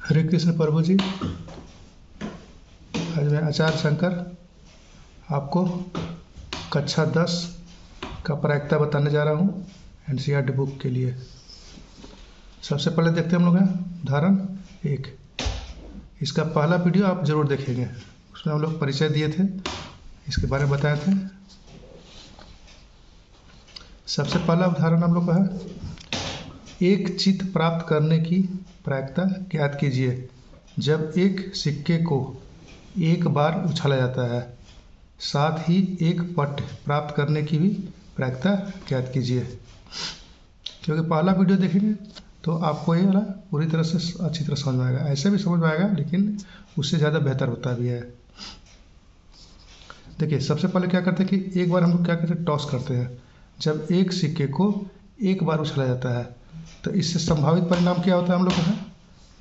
हरे कृष्ण प्रभु जी। आज मैं आचार्य शंकर आपको कक्षा 10 का प्रायिकता बताने जा रहा हूँ एनसीईआरटी बुक के लिए। सबसे पहले देखते हैं हम लोग हैं उदाहरण 1। इसका पहला वीडियो आप जरूर देखेंगे, उसमें हम लोग परिचय दिए थे, इसके बारे में बताए थे। सबसे पहला उदाहरण हम लोग का है, एक चित्त प्राप्त करने की प्रायिकता ज्ञात कीजिए जब एक सिक्के को एक बार उछाला जाता है, साथ ही एक पट प्राप्त करने की भी प्रायिकता ज्ञात कीजिए। क्योंकि पहला वीडियो देखेंगे तो आपको ये वाला पूरी तरह से अच्छी तरह समझ में आएगा, ऐसे भी समझ में आएगा लेकिन उससे ज़्यादा बेहतर होता भी है। देखिए सबसे पहले क्या करते हैं कि एक बार हम लोग क्या करते हैं, टॉस करते हैं। जब एक सिक्के को एक बार उछाला जाता है तो इससे संभावित परिणाम क्या होता है हम लोग का,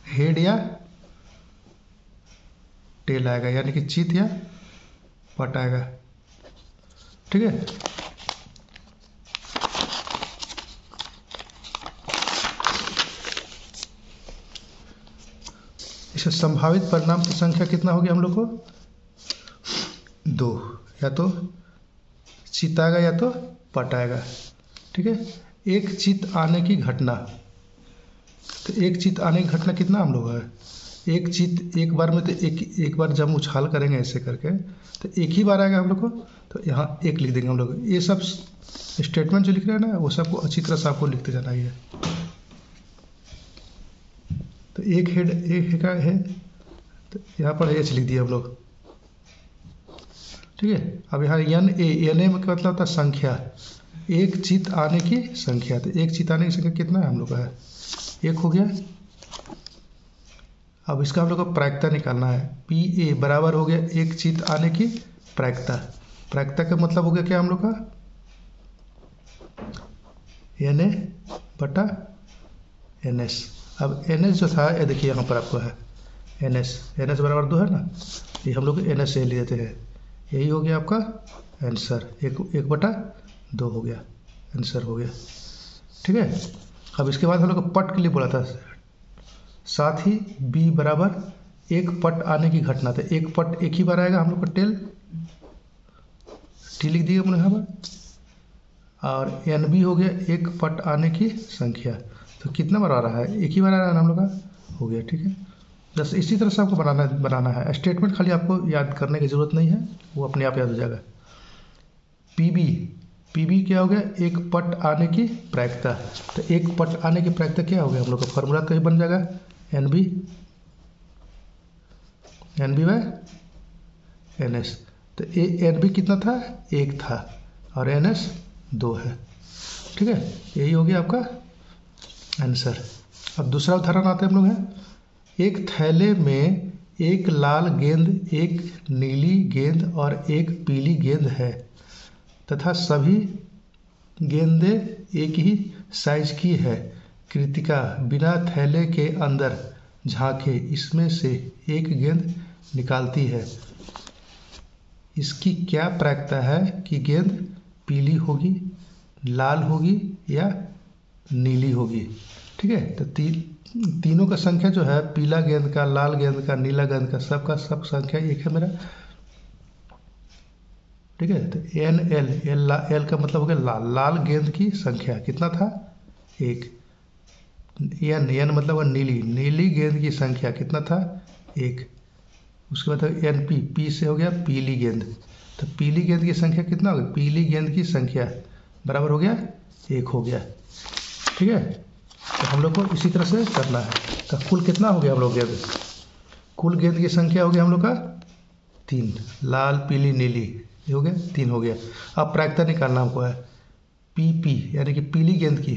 हेड या टेल आएगा, यानी कि चित या पट आएगा। ठीक है, इससे संभावित परिणाम की संख्या कितना होगी हम लोग को, 2, या तो चित आएगा या तो पट आएगा। ठीक है, एक चित आने की घटना, तो एक चित आने की घटना कितना हम लोग है, एक चित एक बार में, तो एक बार जब उछाल करेंगे ऐसे करके तो एक ही बार आएगा हम लोग को, तो यहाँ एक लिख देंगे हम लोग। ये सब स्टेटमेंट जो लिख रहे हैं ना वो सबको अच्छी तरह से आपको लिखते जाना है। तो एक हेड का है, तो यहाँ पर एच लिख दिया हम लोग। ठीक है, अब यहाँ एन ए में क्या मतलब होता है, संख्या, एक चित आने की संख्या। तो एक चित आने की संख्या कितना है हम लोग का है, 1 हो गया। अब इसका हम लोग को प्रायिकता निकालना है। पी ए बराबर हो गया एक चित आने की प्रायिकता। प्रायिकता का मतलब हो गया क्या हम लोग का, एन ए बटा एन एस। अब एन एस जो था ये देखिए यहाँ पर आपको है एन एस बराबर 2 है ना, ये हम लोग एन एस ले लेते हैं। यही हो गया आपका आंसर, 1 बटा 2 हो गया, आंसर हो गया। ठीक है, अब इसके बाद हम लोग को पट के लिए बोला था, साथ ही बी बराबर एक पट आने की घटना। तो एक पट एक ही बार आएगा हम लोग का, टी लिख दिए हमने यहाँ पर। और एन बी हो गया एक पट आने की संख्या। तो कितना बार आ रहा है, एक ही बार आ रहा है हम लोग का, हो गया। ठीक है, बस इसी तरह से आपको बनाना है। स्टेटमेंट खाली आपको याद करने की ज़रूरत नहीं है, वो अपने आप याद हो जाएगा। पीबी क्या हो गया, एक पट आने की प्रायिकता। तो एक पट आने की प्रायिकता क्या हो गया हम लोग का, फॉर्मूला तो ही बन जाएगा N B by N S. तो एन बी कितना था, 1 था, और एन एस 2 है। ठीक है, यही हो गया आपका आंसर। अब दूसरा उदाहरण आते हैं हम लोग हैं, एक थैले में एक लाल गेंद, एक नीली गेंद और एक पीली गेंद है तथा सभी गेंदें एक ही साइज की है। कृतिका बिना थैले के अंदर झांके इसमें से एक गेंद निकालती है। इसकी क्या प्रायिकता है कि गेंद पीली होगी, लाल होगी या नीली होगी। ठीक है, तो तीनों का संख्या जो है, पीला गेंद का, लाल गेंद का, नीला गेंद का, सब संख्या एक है मेरा। ठीक है, तो एल का मतलब हो गया लाल गेंद की संख्या कितना था, 1। एन मतलब नीली गेंद की संख्या कितना था, 1। उसके बाद एन पी से हो गया पीली गेंद। तो पीली गेंद की संख्या कितना हो गया, पीली गेंद की संख्या बराबर हो गया 1 हो गया। ठीक है, तो हम लोग को इसी तरह से करना है। तो कुल कितना हो गया हम लोग गेंद, कुल गेंद की संख्या हो गया हम लोग का 3, लाल पीली नीली, ये हो गया 3 हो गया। अब प्रायिकता निकालना हमको है, पी यानी कि पीली गेंद की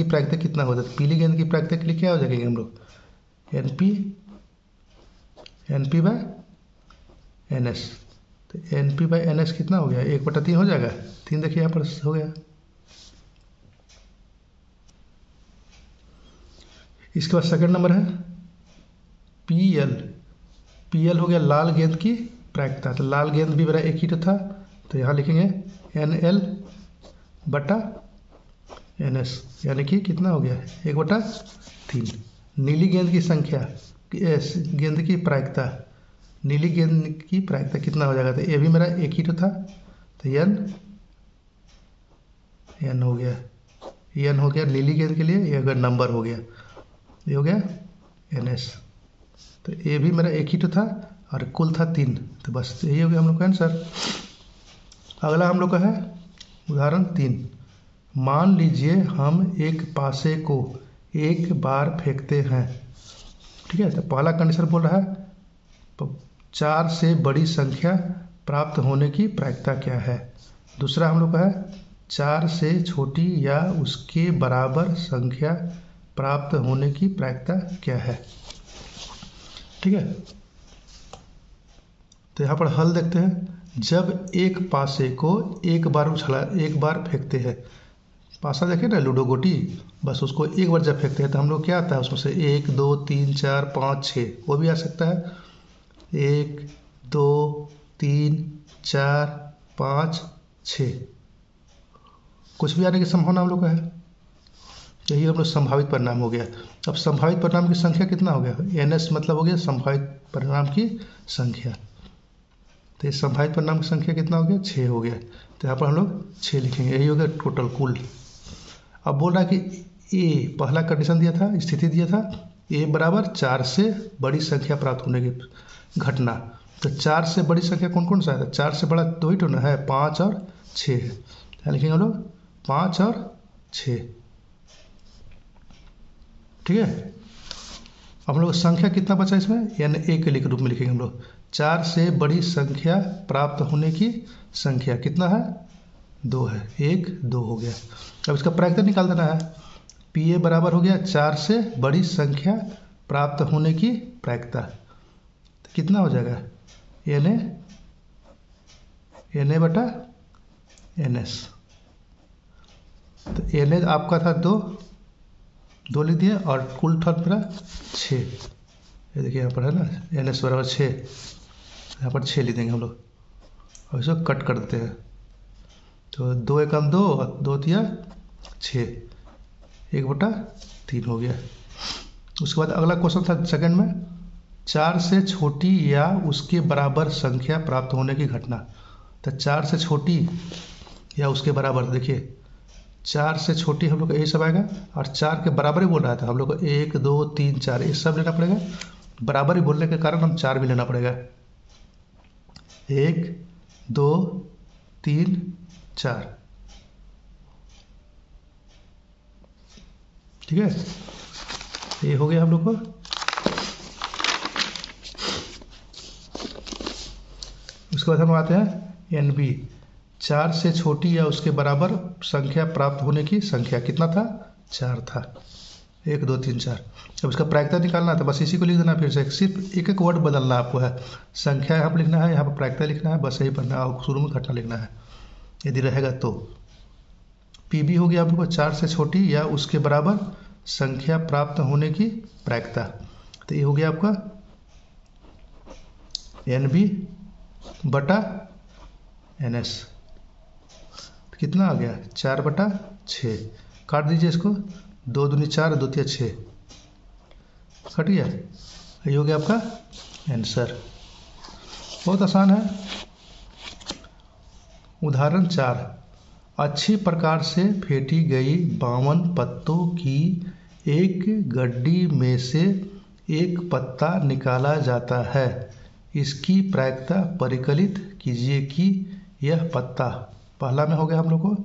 प्रायिकता कितना होता है। पीली गेंद की प्रायिकता के लिए क्या हो जाएगा हम लोग, N P by N S. तो N P by N S कितना हो गया, 1 बटा 3 हो जाएगा। 3 देखिए यहाँ पर हो गया। इसके बाद सेकंड नंबर है पीएल हो गया लाल गेंद की प्रायिकता। तो लाल गेंद भी मेरा एक ही तो था, तो यहाँ लिखेंगे एन एल बटा एन एस, यानी कि कितना हो गया, 1 बटा 3। नीली गेंद की संख्या गेंद की प्रायिकता, नीली गेंद की प्रायिकता कितना हो जाएगा? तो ये भी मेरा एक ही तो था, तो एन हो गया, एन हो गया नीली गेंद के लिए, ये अगर नंबर हो गया, ये हो गया एन एस। तो ये भी मेरा एक ही तो था और कुल था 3, तो बस यही हो गया हम लोग का आंसर। अगला हम लोग का है उदाहरण 3। मान लीजिए हम एक पासे को एक बार फेंकते हैं, ठीक है। तो पहला कंडीशन बोल रहा है 4 से बड़ी संख्या प्राप्त होने की प्रायिकता क्या है। दूसरा हम लोग का है 4 से छोटी या उसके बराबर संख्या प्राप्त होने की प्रायिकता क्या है, ठीक है। तो यहाँ पर हल देखते हैं। जब एक पासे को एक बार फेंकते हैं, पासा देखे ना लूडो गोटी, बस उसको एक बार जब फेंकते हैं तो हम लोग क्या आता है उसमें से 1 2 3 4 5 6, वो भी आ सकता है 1 2 3 4 5 6, कुछ भी आने की संभावना हम लोग का है। यही हम लोग संभावित परिणाम हो गया। अब संभावित परिणाम की संख्या कितना हो गया? NS मतलब हो गया संभावित परिणाम की संख्या। तो इस संभावित परिणाम की संख्या कितना हो गया? 6 हो गया। तो यहाँ पर हम लोग 6 लिखेंगे, यही हो गया टोटल कुल। अब बोल रहा है कि ए, पहला कंडीशन दिया था, स्थिति दिया था ए बराबर 4 से बड़ी संख्या प्राप्त होने की घटना। तो 4 से बड़ी संख्या कौन कौन सा है? 4 से बड़ा 2 ही तो ना है, 5 और 6 है। क्या लिखेंगे हम लोग? 5 और 6, ठीक है। हम लोग संख्या कितना बचा इसमें? NA के रूप में लिखेंगे हम लोग। 4 से बड़ी संख्या प्राप्त होने की संख्या कितना है? 2 है, 1 2 हो गया। अब इसका प्रायिकता निकाल देना है। PA बराबर हो गया 4 से बड़ी संख्या प्राप्त होने की प्रायिकता, तो कितना हो जाएगा? NA बटा NS। तो NA आपका था 2 लिख दिया और कुल था मेरा 6। ये देखिए यहाँ पर है ना NS बराबर 6, यहाँ पर 6 लिख देंगे हम लोग और इसको कट कर देते हैं। तो 2 एकम 2 और 2 तिया 6, 1/3 हो गया। उसके बाद अगला क्वेश्चन था सेकंड में, 4 से छोटी या उसके बराबर संख्या प्राप्त होने की घटना। तो 4 से छोटी या उसके बराबर, देखिए 4 से छोटी हम लोग को यही सब आएगा और 4 के बराबर ही बोल रहा था हम लोग को 1 2 3 4 ये सब लेना पड़ेगा। बराबर ही बोलने के कारण हम 4 भी लेना पड़ेगा, 1 2 3 4, ठीक है। ये हो गया हम लोग को। उसके बाद हम आते हैं NB, 4 से छोटी या उसके बराबर संख्या प्राप्त होने की संख्या कितना था? 4 था, 1 2 3 4। अब इसका प्रायिकता निकालना था, बस इसी को लिख देना फिर से, सिर्फ एक वर्ड बदलना आपको है। संख्या यहाँ पर लिखना है, यहाँ पर प्रायिकता लिखना है, बस यही पढ़ना है और शुरू में घटना लिखना है यदि रहेगा तो। PB हो गया आप लोग को 4 से छोटी या उसके बराबर संख्या प्राप्त होने की प्रायिकता। तो ये हो गया आपका NB बटा NS, कितना आ गया? 4/6। काट दीजिए इसको, 2 दूनी 4 2 तिया 6, कट गया। ये हो गया आपका आंसर। बहुत आसान है। उदाहरण 4, अच्छी प्रकार से फेंटी गई 52 पत्तों की एक गड्डी में से एक पत्ता निकाला जाता है। इसकी प्रायिकता परिकलित कीजिए कि यह पत्ता, पहला में हो गया हम लोग को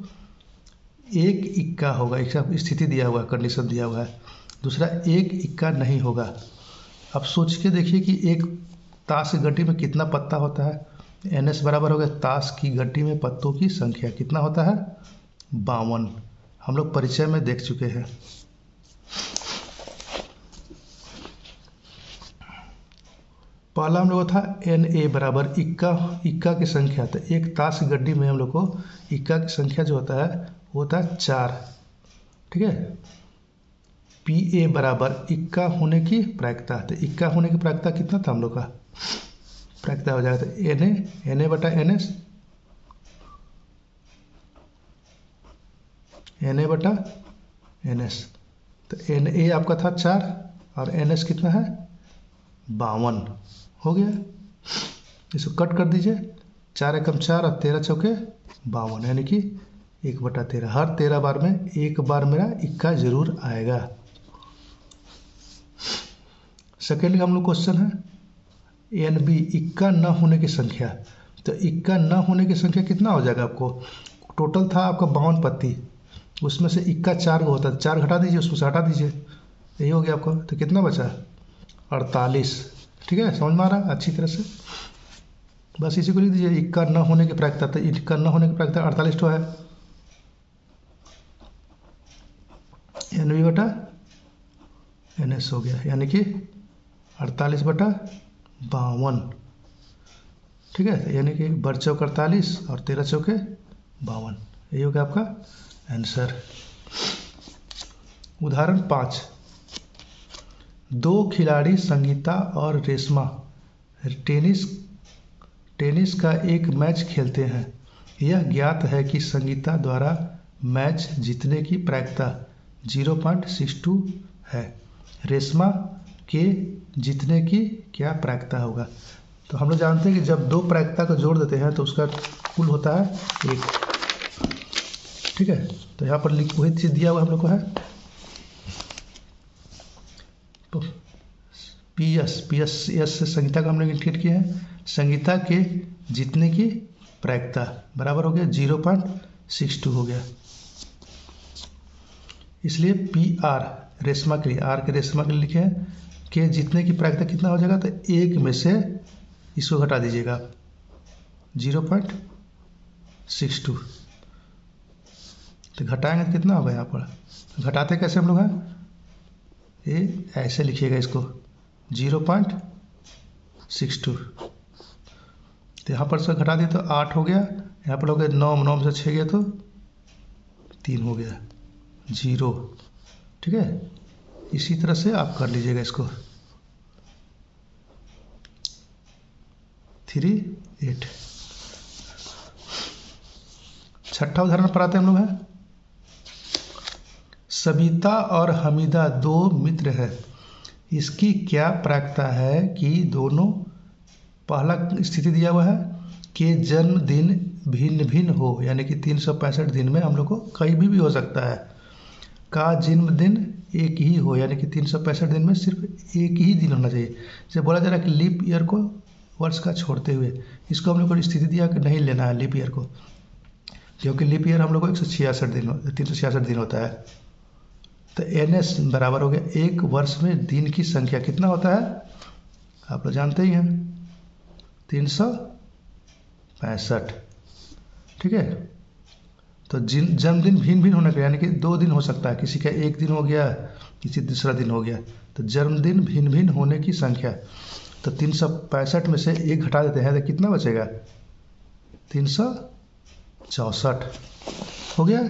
1 इक्का होगा, एक स्थिति दिया हुआ है, कंडीशन दिया हुआ है। दूसरा 1 इक्का नहीं होगा। अब सोच के देखिए कि एक ताश की गड्डी में कितना पत्ता होता है? NS बराबर हो गया ताश की गड्डी में पत्तों की संख्या कितना होता है? 52। हम लोग परिचय में देख चुके हैं। पहला हम लोग था NA बराबर इक्का की संख्या, तो एक ताश की गड्डी में हम लोग को इक्का की संख्या जो होता है वो होता है 4, ठीक है। PA बराबर इक्का होने की प्रायिकता, तो इक्का होने की प्रायिकता कितना था हम लोग का? प्रायिकता हो जाएगा तो NA बटा NS, NA बटा NS। तो NA आपका था 4 और NS कितना है? 52 हो गया। इसको कट कर दीजिए, 4 एकम 4 और 13 चौके 52, यानी कि 1/13। हर 13 बार में एक बार मेरा इक्का जरूर आएगा। सेकेंड का हम लोग क्वेश्चन है NB, इक्का न होने की संख्या। तो इक्का न होने की संख्या कितना हो जाएगा आपको? टोटल था आपका 52 पत्ती, उसमें से इक्का 4 को होता है, 4 घटा दीजिए, उसमें से हटा दीजिए, यही हो गया आपका। तो कितना बचा? 48। ठीक है, समझ में आ रहा है अच्छी तरह से? बस इसी को लिख दीजिए, इक्का न होने की प्रायिकता। तो इक्का न होने की प्रायिकता 48 तो है, NB/NS हो गया, यानी कि 48/52। ठीक है, यानी कि 12 चौक 48 और 13 चौके 52, यही हो गया आपका आंसर। उदाहरण 5, 2 खिलाड़ी संगीता और रेशमा टेनिस का एक मैच खेलते हैं। यह ज्ञात है कि संगीता द्वारा मैच जीतने की प्रायिकता 0.62 है। रेशमा के जीतने की क्या प्रायिकता होगा? तो हम लोग जानते हैं कि जब दो प्रायिकता को जोड़ देते हैं तो उसका कुल होता है 1। ठीक है, तो यहाँ पर वही चीज़ दिया हुआ हम लोग को है। तो PS से संगीता का हम लोग इंडिकेट किया है। संगीता के जीतने की प्रायिकता बराबर हो गया 0.62 हो गया। इसलिए PR रेशमा के लिए, R के रेशमा के लिए लिखे हैं कि जीतने की प्रायिकता कितना हो जाएगा? तो 1 में से इसको घटा दीजिएगा 0.62। तो घटाएंगे तो कितना होगा? यहाँ पर घटाते कैसे हम लोग हैं? ये ऐसे लिखिएगा इसको 0.62। तो यहाँ पर से घटा दिए तो 8 हो गया, यहाँ पर हो गया 9, 9 में से 6 गया तो 3 हो गया 0। ठीक है, इसी तरह से आप कर लीजिएगा इसको 3, 8। छठा उदाहरण पर आते हैं हम लोग हैं। सबिता और हमीदा 2 मित्र हैं। इसकी क्या प्रायिकता है कि दोनों, पहला स्थिति दिया हुआ है कि जन्मदिन भिन्न भिन्न हो, यानी कि 365 दिन में हम लोग को कहीं भी हो सकता है, का जन्मदिन एक ही हो, यानी कि 365 दिन में सिर्फ एक ही दिन होना चाहिए। जब बोला जा रहा है कि लीप ईयर को वर्ष का छोड़ते हुए, इसको हम लोग को स्थिति दिया कि नहीं लेना है लीप ईयर को, क्योंकि लीप ईयर हम लोग को 366 दिन होता है। तो NS बराबर हो गया, एक वर्ष में दिन की संख्या कितना होता है? आप लोग जानते ही हैं 365। ठीक है, तो जन्मदिन भिन्न भिन्न होने का, यानी कि 2 दिन हो सकता है, किसी का 1 दिन हो गया, किसी दूसरा दिन हो गया। तो जन्मदिन भिन्न भिन्न होने की संख्या, तो 365 में से 1 घटा देते हैं तो कितना बचेगा? 364 हो गया।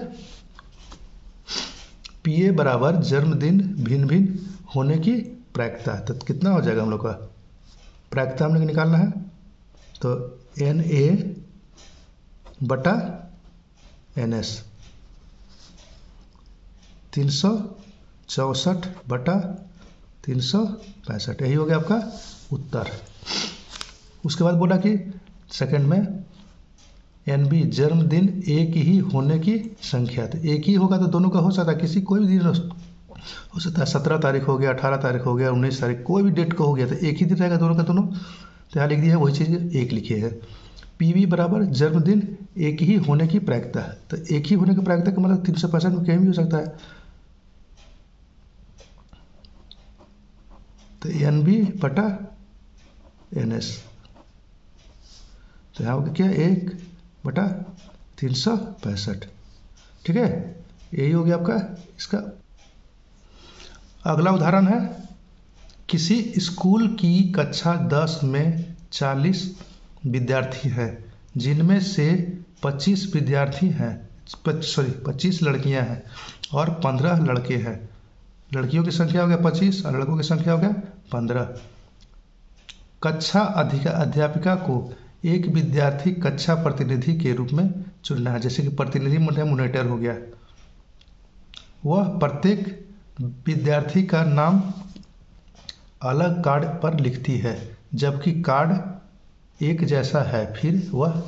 PA बराबर जन्मदिन भिन्न भिन्न होने की प्रायिकता, तो कितना हो जाएगा हम लोग का? प्रायिकता हम लोग निकालना है, तो NA/NS 364/365, यही हो गया आपका उत्तर। उसके बाद बोला कि सेकंड में NB जन्मदिन एक ही होने की संख्या। तो एक ही होगा तो दोनों का हो सकता है, किसी कोई भी दिन हो सकता है, 17 तारीख हो गया, 18 तारीख हो गया, 19 तारीख, कोई भी डेट का हो गया, तो एक ही दिन रहेगा दोनों का दोनों। तो यहाँ लिख दिया है वही चीज़ एक लिखिए है। PB बराबर जन्मदिन एक ही होने की प्रायिकता है। तो एक ही होने की प्रायिकता का मतलब 365 में कहीं भी हो सकता है। तो NB/NS, तो यहाँ होगा क्या? 1/365। ठीक है, यही हो गया आपका इसका। अगला उदाहरण है, किसी स्कूल की कक्षा 10 में 40 विद्यार्थी हैं, जिनमें से 25 विद्यार्थी हैं, 25 लड़कियां हैं और 15 लड़के हैं। लड़कियों की संख्या हो गया 25 और लड़कों की संख्या हो गया 15। कक्षा अध्यापिका को एक विद्यार्थी कक्षा प्रतिनिधि के रूप में चुनना है, जैसे कि प्रतिनिधि मॉनिटर हो गया। वह प्रत्येक विद्यार्थी का नाम अलग कार्ड पर लिखती है, जबकि कार्ड एक जैसा है, फिर वह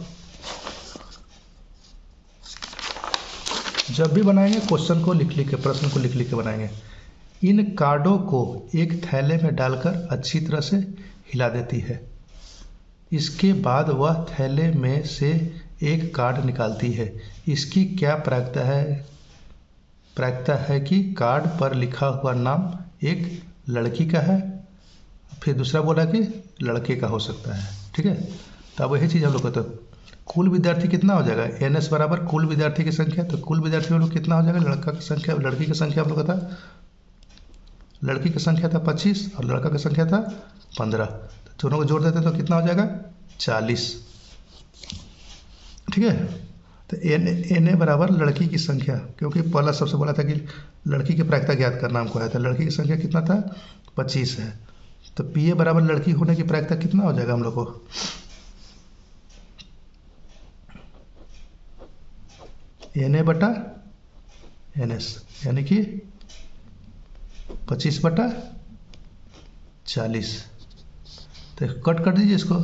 जब भी बनाएंगे क्वेश्चन को लिख लिख के, प्रश्न को लिख लिख के बनाएंगे। इन कार्डों को एक थैले में डालकर अच्छी तरह से हिला देती है। इसके बाद वह थैले में से एक कार्ड निकालती है। इसकी क्या प्रायिकता है? प्रायिकता है कि कार्ड पर लिखा हुआ नाम एक लड़की का है, फिर दूसरा बोला कि लड़के का हो सकता है। ठीक है, तो अब वही चीज़ हम लोग को, तो कुल विद्यार्थी कितना हो जाएगा? NS बराबर कुल विद्यार्थी की संख्या। तो कुल विद्यार्थी हम लोग कितना हो जाएगा? लड़का की संख्या, लड़की की संख्या हम लोग का था, लड़की की संख्या था 25 और लड़का की संख्या था 15। तो दोनों को जोड़ देते तो कितना हो जाएगा? 40। ठीक है, तो NA बराबर लड़की की संख्या, क्योंकि पहला सबसे बोला था कि लड़की की प्रायिकता ज्ञात करना हमको है, तो लड़की की संख्या कितना था? 25 है। तो PA बराबर लड़की होने की प्रायिकता कितना हो जाएगा हम लोग को? NA बटा NS, यानी कि 25 बटा 40। तो कट कर दीजिए इसको,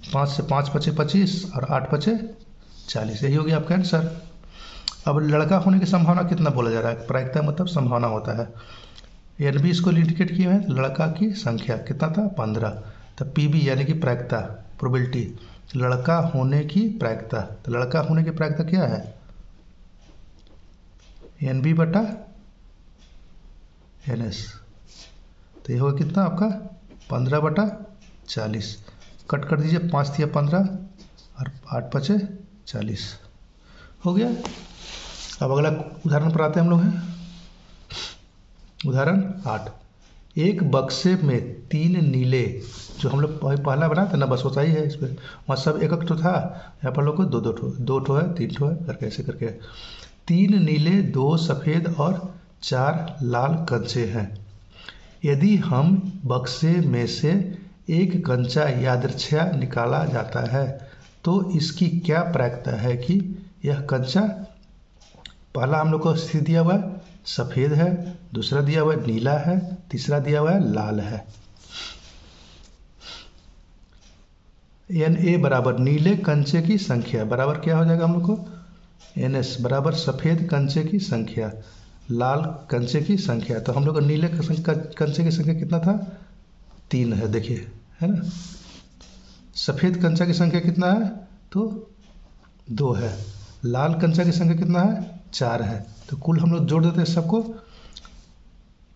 5 से 5 बचे 25 और 8 बचे 40, यही हो गया आपका आंसर। अब लड़का होने की संभावना कितना बोला जा रहा है? प्रायिकता मतलब संभावना होता है। NB इसको इंडिकेट किए हैं, लड़का की संख्या कितना था? 15। तो PB यानी कि प्रायिकता, प्रोबेबिलिटी, लड़का होने की प्रायिकता। तो लड़का होने की प्रायिकता क्या है? NB बटा NS। तो ये होगा कितना आपका? 15 बटा 40। कट कर दीजिए, 5 दिया 15 और 8 बचे 40, हो गया। अब अगला उदाहरण पर आते हैं हम लोग हैं। उदाहरण 8। एक बक्से में 3 नीले, जो हम लोग पहला बना था ना, बस होता ही है इस पर, वहाँ सब एक एक ठो था, यहाँ पर लोग को दो ठो है, 3 ठो है, करके ऐसे करके 3 नीले, 2 सफ़ेद और 4 लाल कंचे हैं। यदि हम बक्से में से एक कंचा यादृच्छया निकाला जाता है, तो इसकी क्या प्रायिकता है कि यह कंचा, पहला हम लोग को स्थिति दिया हुआ है सफ़ेद है, दूसरा दिया हुआ है नीला है, तीसरा दिया हुआ है लाल है। NA बराबर नीले कंचे की संख्या बराबर क्या हो जाएगा हम लोग को? NS बराबर सफ़ेद कंचे की संख्या, लाल कंचे की संख्या। तो हम लोग का नीले कंचे की संख्या कितना था? 3 है, देखिए, है ना। सफ़ेद कंचा की संख्या कितना है? तो 2 है। लाल कंचा की संख्या कितना है? 4 है। तो कुल हम लोग जोड़ देते हैं सबको,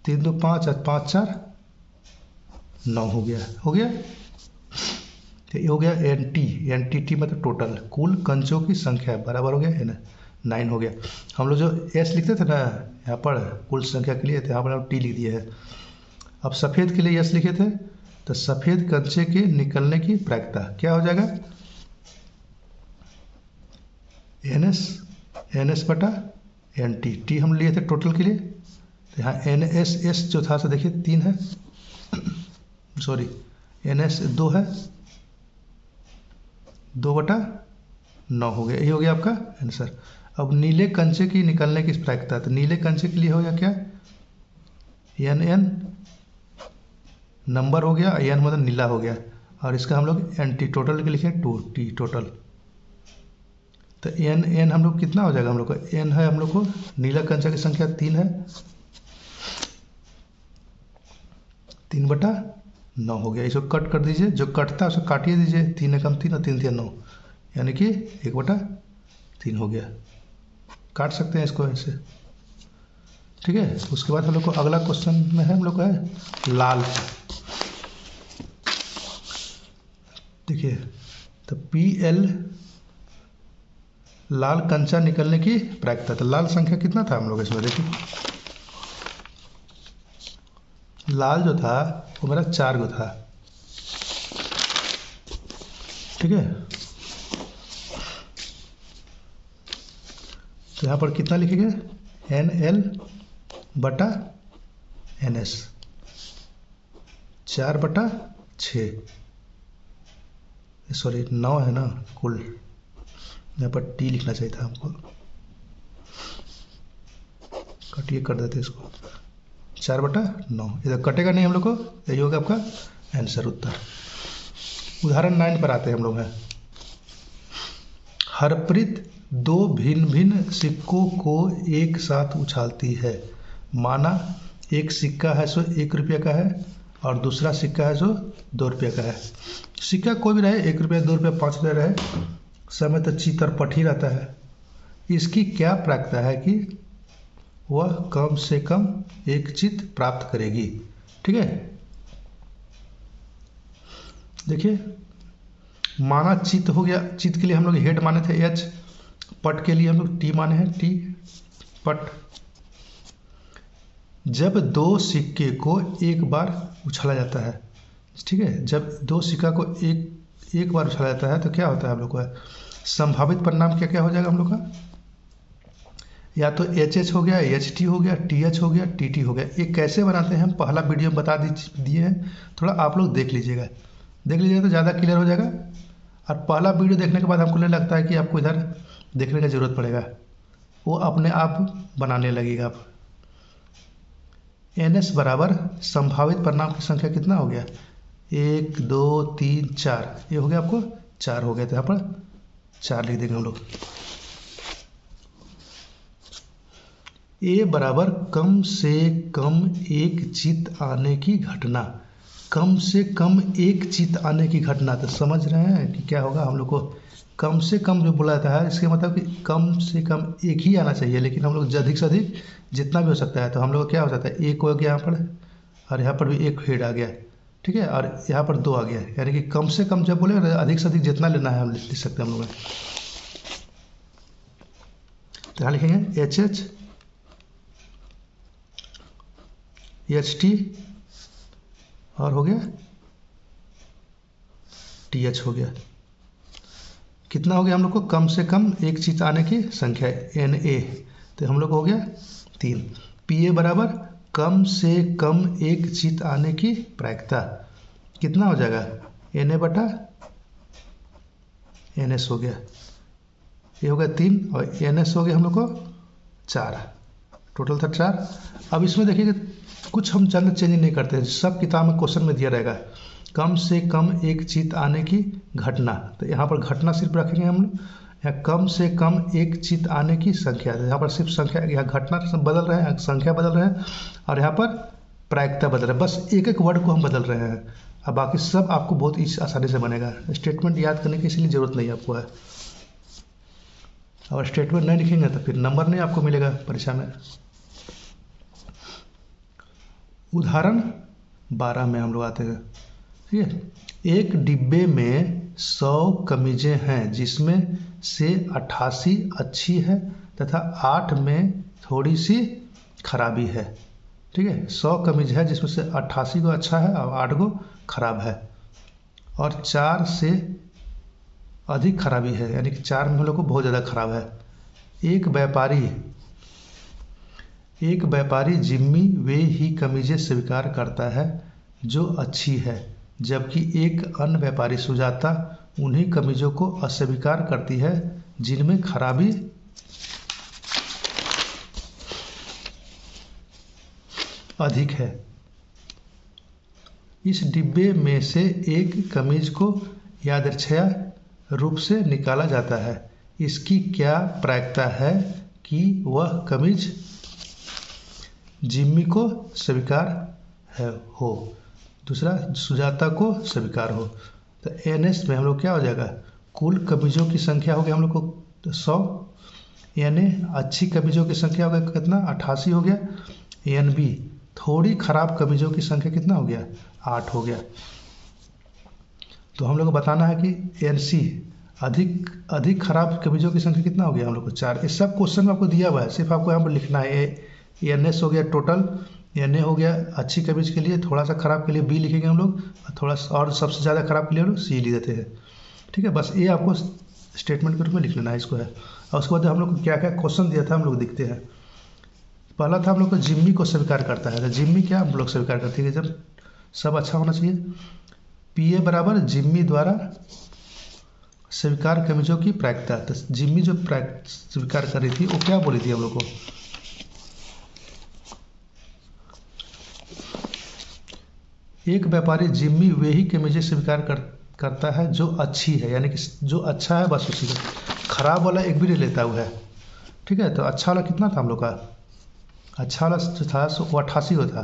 3 2 5 और 5 4 9 हो गया, हो गया। तो ये हो गया NT मतलब टोटल, कुल कंचों की संख्या बराबर हो गया 9 हो गया। हम लोग जो S लिखते थे ना यहाँ पर कुल संख्या के लिए, तो यहाँ पर हम T लिख दिए है। अब सफ़ेद के लिए S लिखे थे, तो सफ़ेद कंचे के निकलने की प्रायिकता क्या हो जाएगा? NS बटा NT, T हम लिए थे टोटल के लिए, तो यहाँ NS जो था तो देखिए 3 है, सॉरी NS 2 है, 2 बटा 9 हो गया, ये हो गया आपका आंसर। अब नीले कंचे की निकलने की प्रायिकता, तो नीले कंचे के लिए हो गया क्या? NN नंबर हो गया, N मतलब नीला हो गया, और इसका हम लोग NT टोटल के लिखे 2T टोटल। तो N हम लोग कितना हो जाएगा? हम लोग का N है, हम लोग को नीला कंचा की संख्या 3 है, 3 बटा 9 हो गया। इसको कट कर दीजिए, जो कटता है उसको काटिए दीजिए, 3 एकम 3 और 3 3 9, यानी कि 1 बटा 3 हो गया। काट सकते हैं इसको ऐसे, ठीक है। उसके बाद हम लोग को अगला क्वेश्चन में है, हम लोग का है लाल। देखिए, तो PL लाल कंचा निकलने की प्रायिकता, तो लाल संख्या कितना था हम लोग इसमें? देखिए, लाल जो था वो मेरा 4 गो था, ठीक है। तो यहाँ पर कितना लिखेंगे? NL बटा NS, 4 बटा 6, सॉरी 9 है ना कुल, यहाँ पर T लिखना चाहिए था हमको, कटिए कर देते इसको, 4/9, इधर कटेगा नहीं हम लोग को, यही होगा आपका आंसर उत्तर। उदाहरण 9 पर आते हैं हम लोग हैं। हरप्रीत 2 भिन्न भिन्न सिक्कों को एक साथ उछालती है। माना एक सिक्का है सो 1 रुपये का है और दूसरा सिक्का है सो 2 रुपये का है। सिक्का कोई भी रहे, 1 रुपया 2 रुपया 5 रुपया रहे, समय तो चित और पट ही रहता है। इसकी क्या प्रायिकता है कि वह कम से कम एक चित प्राप्त करेगी। ठीक है, देखिए माना चित हो गया, चित के लिए हम लोग हेड माने थे H, पट के लिए हम लोग T माने हैं T, पट। जब 2 सिक्के को एक बार उछाला जाता है, ठीक है, जब 2 सिक्का को एक बार उछाला जाता है तो क्या होता है हम लोग का संभावित परिणाम क्या क्या हो जाएगा हम लोग का, या तो HH हो गया, HT हो गया, TH हो गया, TT हो गया। ये कैसे बनाते हैं हम पहला वीडियो में बता दिए हैं, थोड़ा आप लोग देख लीजिएगा तो ज़्यादा क्लियर हो जाएगा। और पहला वीडियो देखने के बाद हमको नहीं लगता है कि आपको इधर देखने की ज़रूरत पड़ेगा, वो अपने आप बनाने लगेगा। आप NS बराबर संभावित परिणाम की संख्या कितना हो गया, 1 2 3 4, ये हो गया आपको 4 हो गया, तो यहाँ पर 4 लिख देंगे हम लोग। A बराबर कम से कम एक चित आने की घटना। कम से कम एक चित आने की घटना, तो समझ रहे हैं कि क्या होगा हम लोग को। कम से कम जो बोला जाता है इसके मतलब कि कम से कम एक ही आना चाहिए, लेकिन हम लोग अधिक से अधिक जितना भी हो सकता है। तो हम लोग क्या हो सकता है, 1 हो गया यहाँ पर और यहाँ पर भी 1 हेड आ गया, ठीक है, और यहाँ पर 2 आ गया, यानी कि कम से कम जब बोले अधिक से अधिक जितना लेना है हम लिख सकते हैं हम लोग। तो यहाँ लिखेंगे HH HT और हो गया TH हो गया। कितना हो गया हम लोग को, कम से कम एक चित आने की संख्या NA, तो हम लोग हो गया 3। PA बराबर कम से कम एक चित आने की प्रायिकता, कितना हो जाएगा NA बटा NS हो गया, ये हो गया 3 और NS हो गया हम लोग को 4, टोटल था 4। अब इसमें देखिए कुछ हम ज़्यादा चेंज नहीं करते, सब किताब में क्वेश्चन में दिया रहेगा कम से कम एक चित आने की घटना, तो यहाँ पर घटना सिर्फ रखेंगे हम लोग, यहाँ कम से कम एक चित आने की संख्या, तो यहाँ पर सिर्फ संख्या, यहाँ घटना बदल रहे हैं, संख्या बदल रहे हैं और यहाँ पर प्रायिकता बदल रहा है, बस एक एक वर्ड को हम बदल रहे हैं। अब बाकी सब आपको बहुत ही आसानी से बनेगा, स्टेटमेंट याद करने की इसलिए ज़रूरत नहीं आपको है। और स्टेटमेंट नहीं लिखेंगे तो फिर नंबर नहीं आपको मिलेगा परीक्षा में। उदाहरण 12 में हम लोग आते हैं, ठीक है। एक डिब्बे में 100 कमीजें हैं जिसमें से 88 अच्छी है तथा 8 में थोड़ी सी खराबी है, ठीक है। 100 कमीज है जिसमें से 88 को अच्छा है और 8 को खराब है और 4 से अधिक खराबी है, यानी कि 4 में हम लोग को बहुत ज़्यादा खराब है। एक व्यापारी जिम्मी वे ही कमीजें स्वीकार करता है जो अच्छी है, जबकि एक अन्य व्यापारी सुजाता उन्हीं कमीजों को अस्वीकार करती है जिनमें खराबी अधिक है। इस डिब्बे में से एक कमीज को यादृच्छया रूप से निकाला जाता है, इसकी क्या प्रायिकता है कि वह कमीज जिम्मी को स्वीकार हो, दूसरा सुजाता को स्वीकार हो। तो NS में हम लोग क्या हो जाएगा, कुल कमीजों की संख्या हो गया हम लोग को 100, NA अच्छी कमीजों की संख्या हो गया कितना 88 हो गया, NB थोड़ी खराब कमीजों की संख्या कितना हो गया 8 हो गया। तो हम लोग को बताना है कि NC अधिक खराब कमीजों की संख्या कितना हो गया हम लोग को 4। इस सब क्वेश्चन में आपको दिया हुआ है, सिर्फ आपको यहाँ पर लिखना है। NS हो गया टोटल, NA हो गया अच्छी कमीज के लिए, थोड़ा सा खराब के लिए B लिखेंगे हम लोग, थोड़ा सा और सबसे ज़्यादा खराब के लिए हम लोग C लिख देते हैं, ठीक है। बस ये आपको स्टेटमेंट के रूप में लिख लेना है इसको है। और उसके बाद हम लोग को क्या क्या क्वेश्चन दिया था हम लोग देखते हैं। पहला था हम लोग को जिम्मी को स्वीकार करता है, तो जिम्मी क्या हम लोग स्वीकार करते हैं जब सब अच्छा होना चाहिए। PA बराबर जिम्मी द्वारा स्वीकार कमीजों की प्रायिकता, तो जिम्मी जो स्वीकार कर रही थी वो क्या बोली थी हम लोग को, एक व्यापारी जिम्मी वे ही कमीजें स्वीकार करता है जो अच्छी है, यानी कि जो अच्छा है बस उसी का, खराब वाला एक भी नहीं लेता हुआ है। ठीक है, तो अच्छा वाला कितना था हम लोग का, अच्छा वाला जो था वो 88 होता,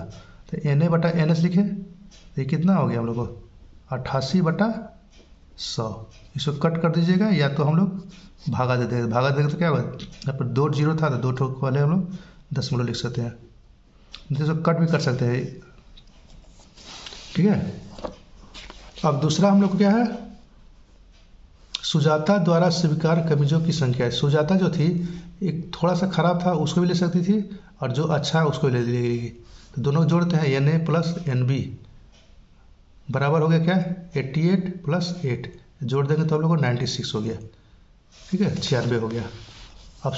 तो NA/NS लिखे, तो ये कितना हो गया हम लोग को 88/100। इसको कट कर दीजिएगा या तो हम लोग भागा दे देंगे, भागा देंगे तो क्या होगा, यहाँ पर 2 जीरो था तो 2 ठोक वाले हम लोग दशमलव लिख सकते हैं, इसको कट भी कर सकते हैं। ठीक है, अब दूसरा हम लोग को क्या है, सुजाता द्वारा स्वीकार कमीजों की संख्या है। सुजाता जो थी एक थोड़ा सा खराब था उसको भी ले सकती थी और जो अच्छा है उसको ले लेगी, तो दोनों जोड़ते हैं NA + NB बराबर हो गया क्या 88 + 8, जोड़ देंगे तो हम लोग को 96 हो गया। ठीक है, 96 हो गया। अब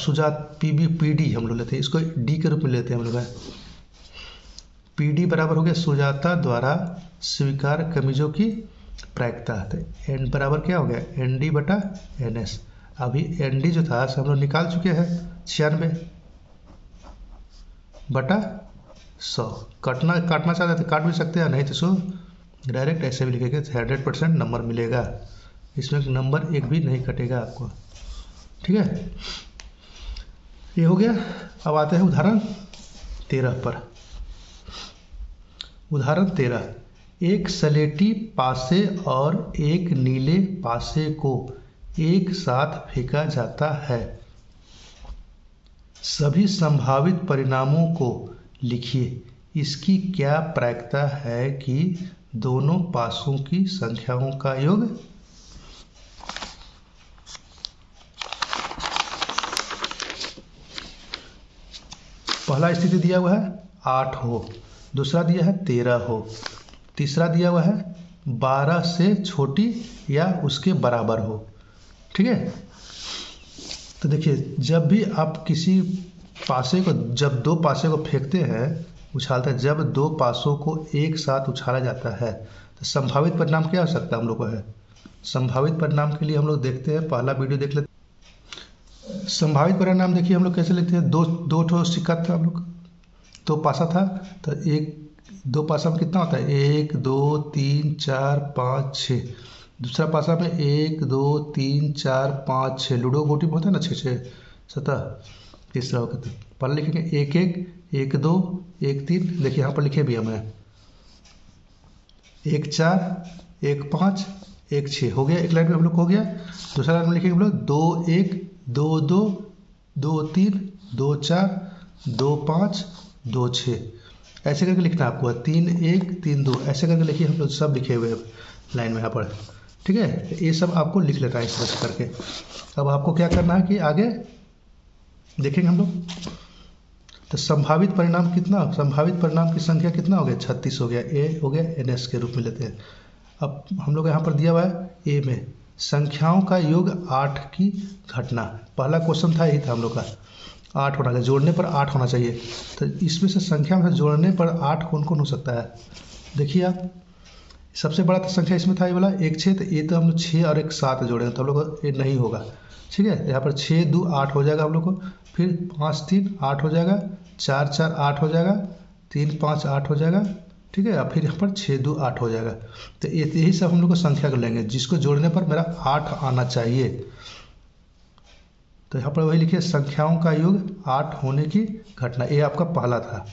PD हम लोग लेते हैं, इसको D के रूप में लेते हैं हम लोग। PD बराबर हो गया सुजाता द्वारा स्वीकार कमीजों की प्रायिकता, तो N बराबर क्या हो गया ND/NS। अभी ND जो था हम लोग निकाल चुके हैं 96/100। काटना चाहते तो काट भी सकते हैं, नहीं तो सो डायरेक्ट ऐसे भी लिखेंगे 100% नंबर मिलेगा, इसमें नंबर एक भी नहीं कटेगा आपको। ठीक है, ये हो गया। अब आते हैं उदाहरण 13 पर। उदाहरण 13, एक सलेटी पासे और एक नीले पासे को एक साथ फेंका जाता है, सभी संभावित परिणामों को लिखिए। इसकी क्या प्रायिकता है कि दोनों पासों की संख्याओं का योग। पहला स्थिति दिया हुआ है 8 हो, दूसरा दिया है 13 हो, तीसरा दिया हुआ है 12 से छोटी या उसके बराबर हो। ठीक है, तो देखिए जब भी आप किसी पासे को, जब दो पासे को फेंकते हैं, उछालते हैं, जब दो पासों को एक साथ उछाला जाता है तो संभावित परिणाम क्या हो सकता है हम लोग को है। संभावित परिणाम के लिए हम लोग देखते हैं, पहला वीडियो देख लेते हैं। संभावित परिणाम देखिए हम लोग कैसे लेते हैं, दो ठो सिक्का था हम लोग, दो पासा था, तो एक दो पासा में कितना होता है 1 2 3 4 5 6, दूसरा पासा में 1 2 3 4 5 6, लूडो गोटी में होता है ना 6 6 17, तीसरा होगा तो पहले लिखेंगे 1 1 1 2 1 3, देखिए यहाँ पर लिखे भी हमने 1 4 1 5 1 6 हो गया, एक लाइन में हम लोग हो गया। दूसरा लाइन में लिखेंगे हम लोग 2 1 2 2 2 3 2 4 2 5 2 6, ऐसे करके लिखना आपको 3 1 3 2, ऐसे करके लिखिए, हम लोग सब लिखे हुए लाइन में यहाँ पर। ठीक है, ये सब आपको लिख लेना है इस तरह से करके। अब आपको क्या करना है कि आगे देखेंगे हम लोग, तो संभावित परिणाम कितना, संभावित परिणाम की संख्या कितना हो गया 36 हो गया, A हो गया NS के रूप में लेते हैं। अब हम लोग यहाँ पर दिया हुआ है A में संख्याओं का योग 8 की घटना, पहला क्वेश्चन था यही था हम लोग का, 8 होना चाहिए, जोड़ने पर 8 होना चाहिए, तो इसमें से संख्या में जोड़ने पर 8 कौन कौन हो सकता है। देखिए आप, सबसे बड़ा तो संख्या इसमें था ये वाला 1 6, तो ये तो हम लोग 6 और 1 7 जोड़ेंगे तो हम लोग को ये नहीं होगा। ठीक है, यहाँ पर 6 2 8 हो जाएगा हम लोग को, फिर 5 3 8 हो जाएगा, 4 4 8 हो जाएगा, 3 5 8 हो जाएगा। ठीक है, फिर यहाँ पर 6 2 8 हो जाएगा, तो यही सब हम लोग को संख्या कर लेंगे जिसको जोड़ने पर मेरा 8 आना चाहिए। तो यहाँ पर वही लिखिए संख्याओं का योग 8 होने की घटना, ये आपका पहला था।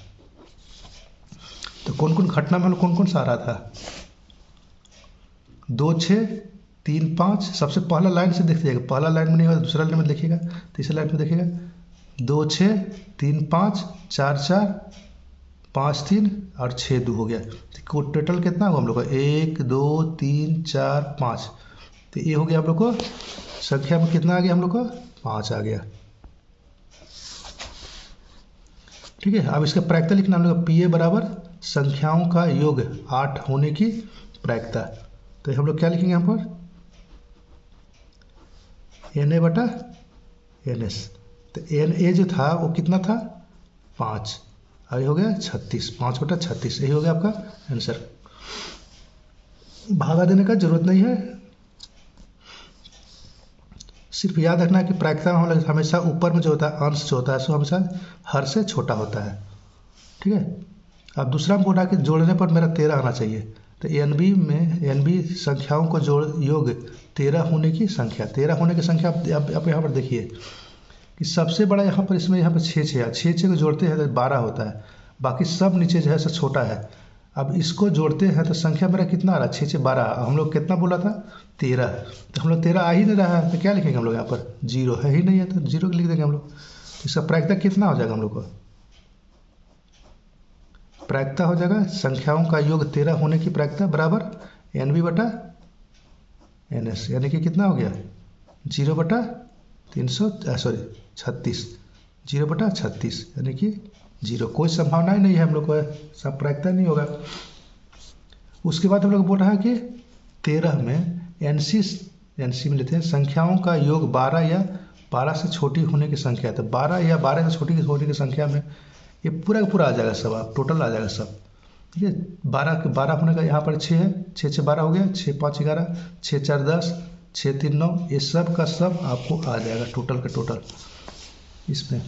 तो कौन कौन घटना में कौन कौन सा आ रहा था 2 6 3 5, सबसे पहला लाइन से देखिएगा, पहला लाइन में नहीं होगा दूसरा लाइन में देखिएगा, तीसरा लाइन में देखिएगा 2 6 3 5 4 4 5 3 और 6 2 हो गया, तो टोटल कितना होगा हम लोग का 1 2 3 4 5, तो ये हो गया हम लोग को संख्या में कितना आ गया हम लोग को 5 आ गया। ठीक है, अब इसका प्रायिकता लिखना हम लोग PA बराबर संख्याओं का योग 8 होने की प्रायिकता, तो हम लोग क्या लिखेंगे यहाँ पर NA/NS, तो NA जो था वो कितना था 5, और ये हो गया 36, 5/36, यही हो गया आपका आंसर। भागा देने का जरूरत नहीं है, सिर्फ याद रखना है कि प्रायिकता में हमेशा ऊपर में जो होता है अंश जो होता है सो हमेशा हर से छोटा होता है। ठीक है, अब दूसरा में बोल रहा है कि जोड़ने पर मेरा 13 आना चाहिए। तो एन बी संख्याओं को योग 13 होने की संख्या, 13 होने की संख्या आप यहाँ पर देखिए कि सबसे बड़ा यहाँ पर 6 है, 6 को जोड़ते हैं तो 12 होता है, बाकी सब नीचे जो है सब छोटा है। अब इसको जोड़ते हैं तो संख्या मेरा कितना आ रहा है, 6 12, हम लोग कितना बोला था 13, तो हम लोग 13 आ ही नहीं रहा है, तो क्या लिखेंगे हम लोग यहाँ पर, 0 है ही नहीं है तो 0 लिख देंगे हम लोग। इसका प्रायिकता कितना हो जाएगा हम लोग को, प्रायिकता हो जाएगा संख्याओं का योग 13 होने की प्रायिकता बराबर NB बटा NS, यानी कि कितना हो गया 0 बटा 36, 0 बटा 36 यानी कि 0, कोई संभावना ही नहीं है हम लोग को, सब प्रायिकता नहीं होगा। उसके बाद हम लोग बोल रहा है कि 13 में NC में लेते हैं संख्याओं का योग 12 या 12 से छोटी होने की संख्या, तो 12 या 12 से छोटी होने की संख्या में ये पूरा का पूरा आ जाएगा सब, आप टोटल आ जाएगा सब, ठीक है। 12 होने का यहाँ पर 6 है, 6 6 12 हो गया, 6 5 11, 6 4 10, 6 3 9, ये सब का सब आपको आ जाएगा टोटल का टोटल इसमें।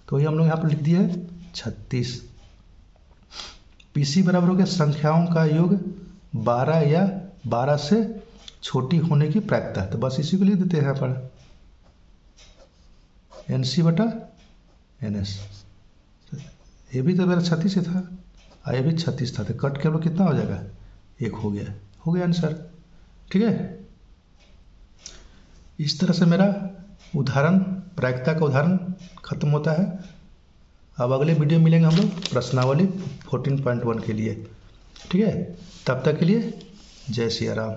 तो ये हम लोग यहाँ पर लिख दिए है 36। PC बराबर हो गया संख्याओं का योग 12 या 12 से छोटी होने की प्रायिकता, तो बस इसी को लिख देते हैं यहाँ पर NC बटा NS। ये भी तो मेरा 36 से था, ये भी 36 था, तो कट के हम लोग कितना हो जाएगा 1 हो गया आंसर, ठीक है। इस तरह से मेरा उदाहरण, प्रायिकता का उदाहरण खत्म होता है। अब अगले वीडियो में मिलेंगे हम लोग प्रश्नावली 14.1 के लिए, ठीक है। तब तक के लिए जय सिया राम।